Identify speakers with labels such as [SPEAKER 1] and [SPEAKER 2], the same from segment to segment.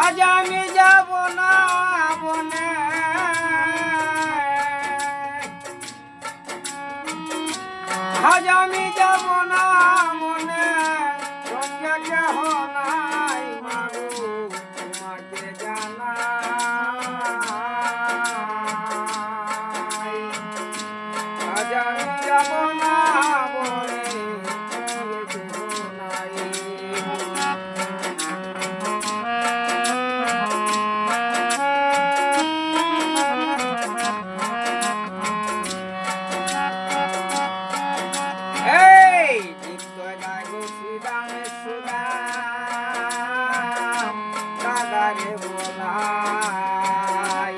[SPEAKER 1] আজ আমি যাব না বনে, আজ আমি যাব না মনে, সঙ্গে কেহ নাই মাগো তোমাকে জানাই। আজ আমি যাব না বনে, সঙ্গে কেহ নাই। দাদারে বলাই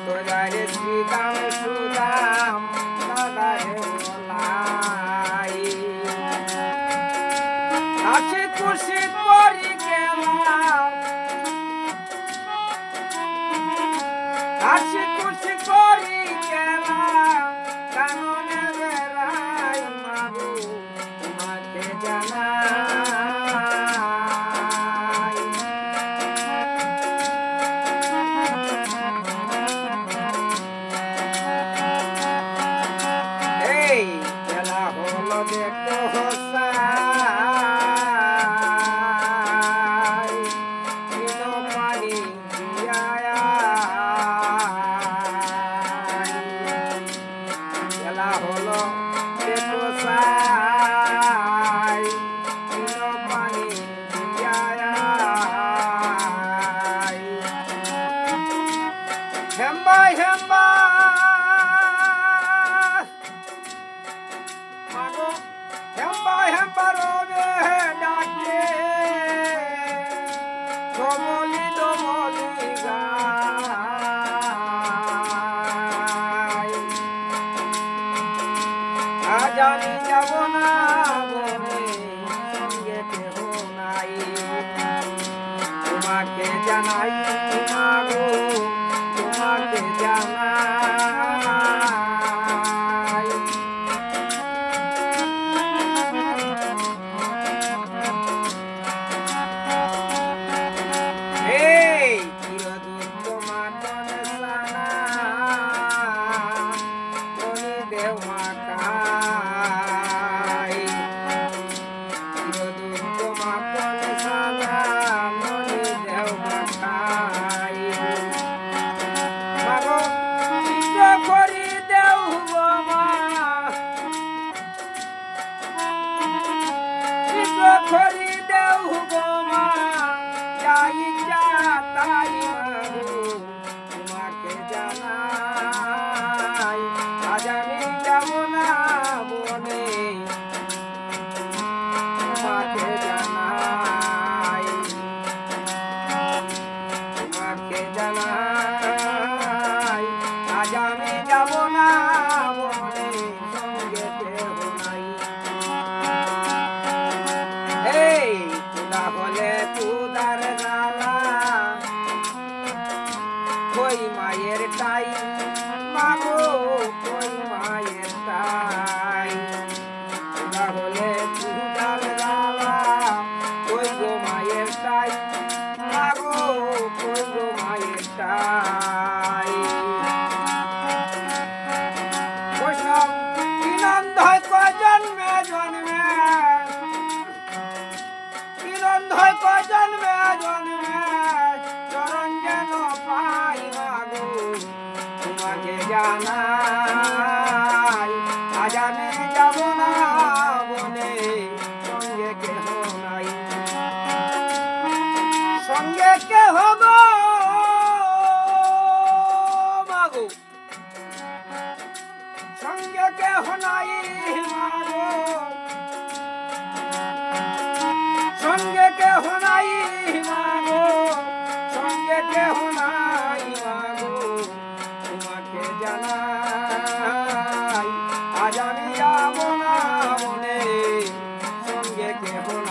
[SPEAKER 1] তোরারে শ্রীদাম সুদাম দাদারে বলাই হাসি খুশি করি গেলাম, হাসি খুশি করি গেলাম কাননে বেড়াই মাগো তোমাকে জানাই। এই বেলা হলো দেখো হোসাই পানি দিয়া বেলা হলো দেখো সাই পানি দিয়া হেম্বা হেম্বা মাগো হেম্বা হেম্বা রবে ডাকে দমলি দমলি গায়। আজ আমি যাব না বনে, সঙ্গে কেহ নাই তোমাকে জানাই মাগো তোমাকে জানাই। এই চিরদূত মাতন সানা মনি দেও মাকাই, চিরদূত মাতন সানা মনি দেও মাকাই। মাগো চিত্র করি দেও গো মা, চিত্র করি দেও গো মা, যাই যা তাই মাগো তোমাকে জানাই। আজ আমি যাব না বনে, তোমাকে জানাই, তোমাকে জানাই। আজ আমি যাব না বনে, সঙ্গে কেহ নাই। এই তুলা হলে তুদার জ্বালা কই মায়ের টাই মাগো কই মায়ের টাই। তুলা হলে তুদার জ্বালা কই গো মায়ের টাই মাগো কই গো মায়ের টাই। ওসব বিনন্দ হয় কয় জন্মে জন্মে, বিনন্দ হয় কয় জন্মে জন্মে, চরণ যেন পাই মাগো তোমাকে জানাই। আজ আমি যাব না বনে, সঙ্গে কেহ নাই, সঙ্গে কেহ গো মাগো, সঙ্গে কেহ নাই মাগো, সঙ্গে কেহ নাই মাগো, সঙ্গে কেহ নাই মাগো তোমাকে জানাই। আজ আমি যাব না বনে, সঙ্গে কেহ নাই।